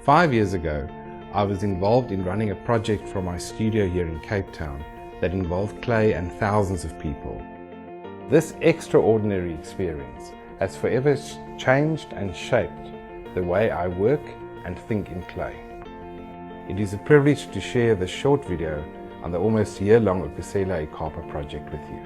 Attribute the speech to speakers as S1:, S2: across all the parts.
S1: 5 years ago, I was involved in running a project from my studio here in Cape Town that involved clay and thousands of people. This extraordinary experience has forever changed and shaped the way I work and think in clay. It is a privilege to share this short video on the almost year-long Ukosela Ikapa project with you.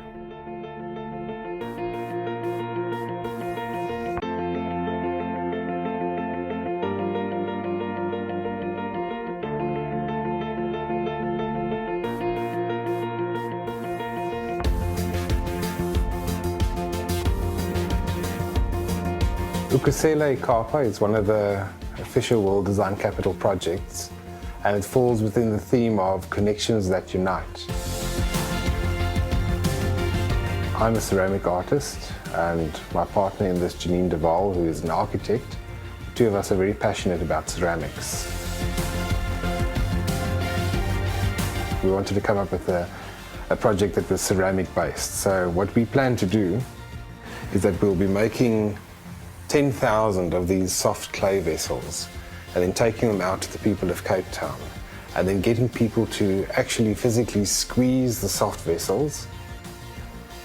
S1: Ukosela Ikapa is one of the official World Design Capital projects, and it falls within the theme of connections that unite. I'm a ceramic artist, and my partner in this, Janine Deval, who is an architect. The two of us are very passionate about ceramics. We wanted to come up with a project that was ceramic based. So what we plan to do is that we'll be making 10,000 of these soft clay vessels and then taking them out to the people of Cape Town and then getting people to actually physically squeeze the soft vessels,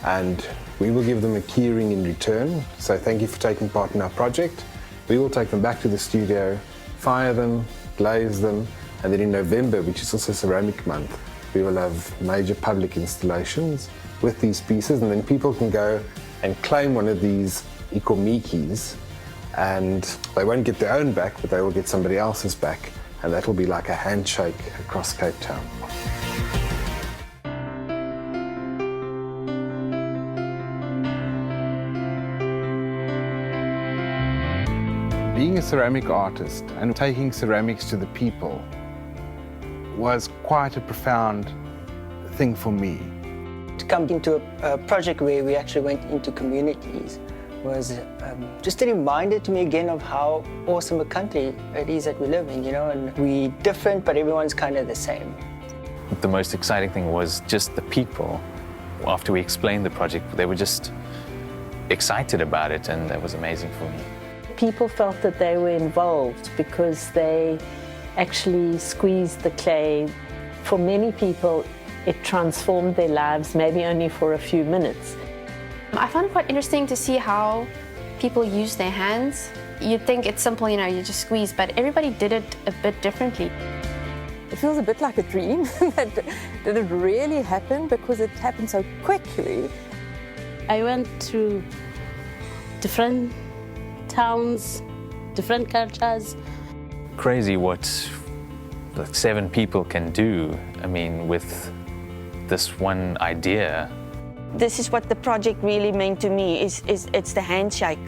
S1: and we will give them a keyring in return. So thank you for taking part in our project. We will take them back to the studio, fire them, glaze them, and then in November, which is also Ceramic Month, we will have major public installations with these pieces, and then people can go and claim one of these ikomikis, and they won't get their own back, but they will get somebody else's back, and that will be like a handshake across Cape Town. Being a ceramic artist and taking ceramics to the people was quite a profound thing for me.
S2: To come into a project where we actually went into communities was just a reminder to me again of how awesome a country it is that we live in, you know, and we're different, but everyone's kind of the same.
S3: The most exciting thing was just the people. After we explained the project, they were just excited about it, and that was amazing for me.
S4: People felt that they were involved because they actually squeezed the clay. For many people, it transformed their lives, maybe only for a few minutes.
S5: I found it quite interesting to see how people use their hands. You'd think it's simple, you know, you just squeeze, but everybody did it a bit differently.
S6: It feels a bit like a dream that it really happened because it happened so quickly.
S7: I went to different towns, different cultures.
S3: Crazy what like 7 people can do, I mean, with this one idea.
S8: This is what the project really meant to me, is it's the handshake.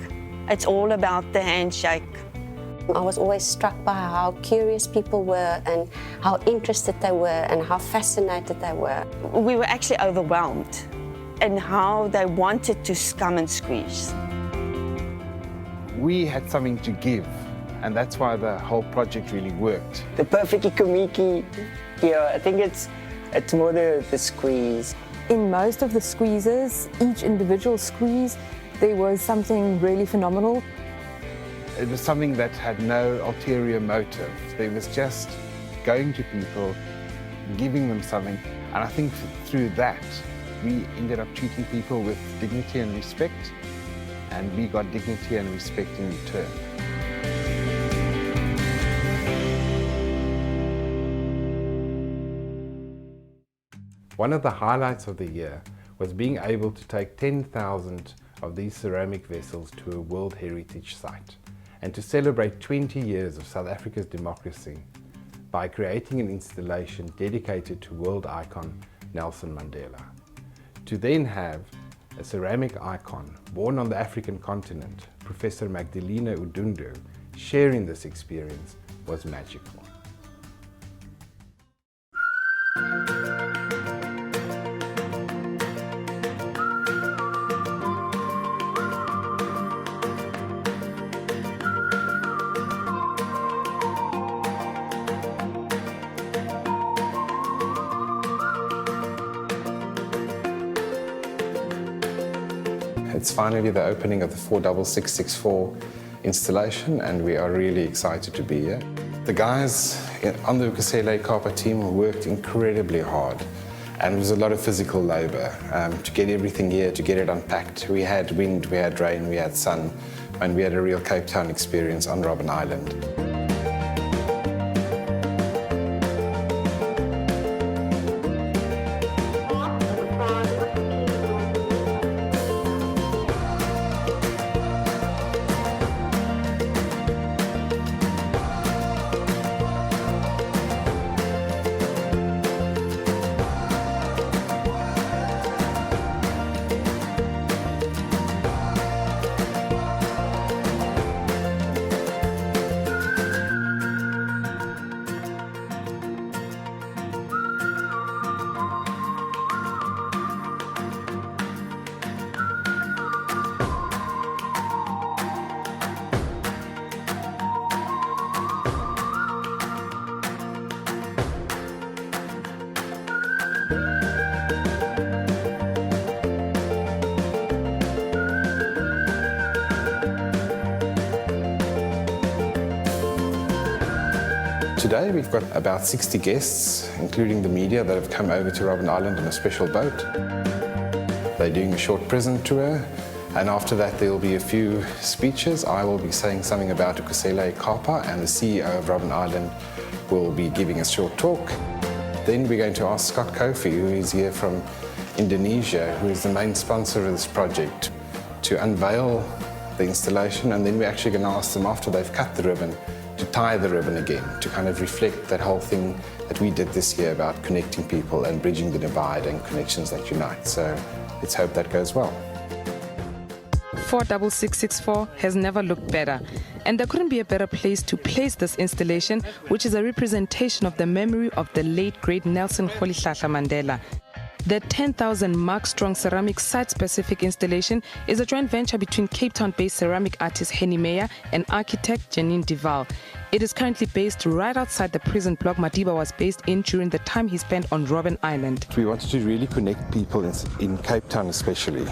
S8: It's all about the handshake.
S9: I was always struck by how curious people were and how interested they were and how fascinated they were.
S8: We were actually overwhelmed in how they wanted to come and squeeze.
S1: We had something to give, and that's why the whole project really worked.
S2: The perfect ikomiki, yeah, I think it's more the squeeze.
S6: In most of the squeezes, each individual squeeze, there was something really phenomenal.
S1: It was something that had no ulterior motive. There was just going to people, giving them something, and I think through that, we ended up treating people with dignity and respect, and we got dignity and respect in return. One of the highlights of the year was being able to take 10,000 of these ceramic vessels to a World Heritage Site and to celebrate 20 years of South Africa's democracy by creating an installation dedicated to world icon Nelson Mandela. To then have a ceramic icon born on the African continent, Professor Magdalena Udundu, sharing this experience was magical. It's finally the opening of the 46664 installation, and we are really excited to be here. The guys on the Ukasele Kapa team worked incredibly hard, and it was a lot of physical labor to get everything here, to get it unpacked. We had wind, we had rain, we had sun, and we had a real Cape Town experience on Robben Island. Today we've got about 60 guests, including the media, that have come over to Robben Island on a special boat. They're doing a short prison tour, and after that there will be a few speeches. I will be saying something about Ukasele Kapa, and the CEO of Robben Island will be giving a short talk. Then we're going to ask Scott Kofi, who is here from Indonesia, who is the main sponsor of this project, to unveil the installation, and then we're actually going to ask them, after they've cut the ribbon, to tie the ribbon again, to kind of reflect that whole thing that we did this year about connecting people and bridging the divide and connections that unite. So let's hope that goes well.
S10: 46664 has never looked better, and there couldn't be a better place to place this installation, which is a representation of the memory of the late great Nelson Rolihlahla Mandela. The 10,000 mark-strong ceramic site-specific installation is a joint venture between Cape Town-based ceramic artist Henny Meyer and architect Janine Duval. It is currently based right outside the prison block Madiba was based in during the time he spent on Robben Island.
S1: We wanted to really connect people in Cape Town especially.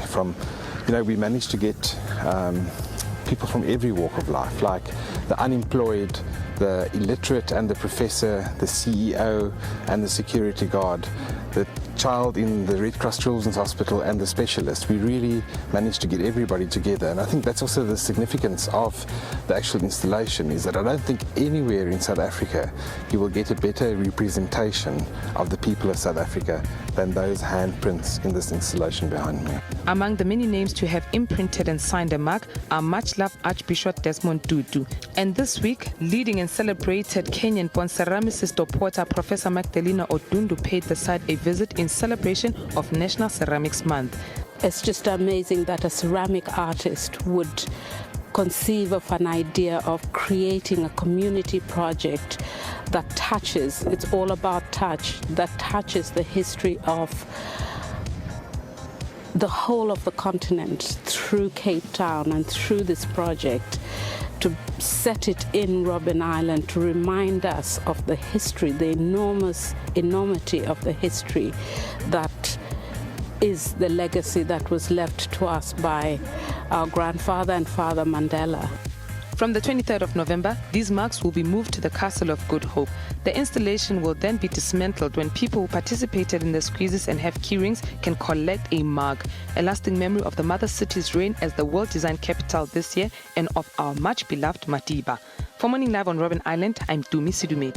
S1: We managed to get people from every walk of life, like the unemployed, the illiterate and the professor, the CEO and the security guard, the child in the Red Cross Children's Hospital and the specialist. We really managed to get everybody together, and I think that's also the significance of the actual installation, is that I don't think anywhere in South Africa you will get a better representation of the people of South Africa than those handprints in this installation behind me.
S10: Among the many names to have imprinted and signed a mark are much-loved Archbishop Desmond Tutu. And this week, leading and celebrated Kenyan-born ceramicist or porter Professor Magdalena Odundu paid the site a visit in celebration of National Ceramics Month.
S7: It's just amazing that a ceramic artist would conceive of an idea of creating a community project that touches, it's all about touch, that touches the history of the whole of the continent through Cape Town and through this project, to set it in Robben Island, to remind us of the history, the enormity of the history that is the legacy that was left to us by our grandfather and Father Mandela.
S10: From the 23rd of November, these marks will be moved to the Castle of Good Hope. The installation will then be dismantled when people who participated in the squeezes and have keyrings can collect a mark, a lasting memory of the mother city's reign as the world design capital this year and of our much beloved Madiba. For Morning Live on Robben Island, I'm Dumi Sidume.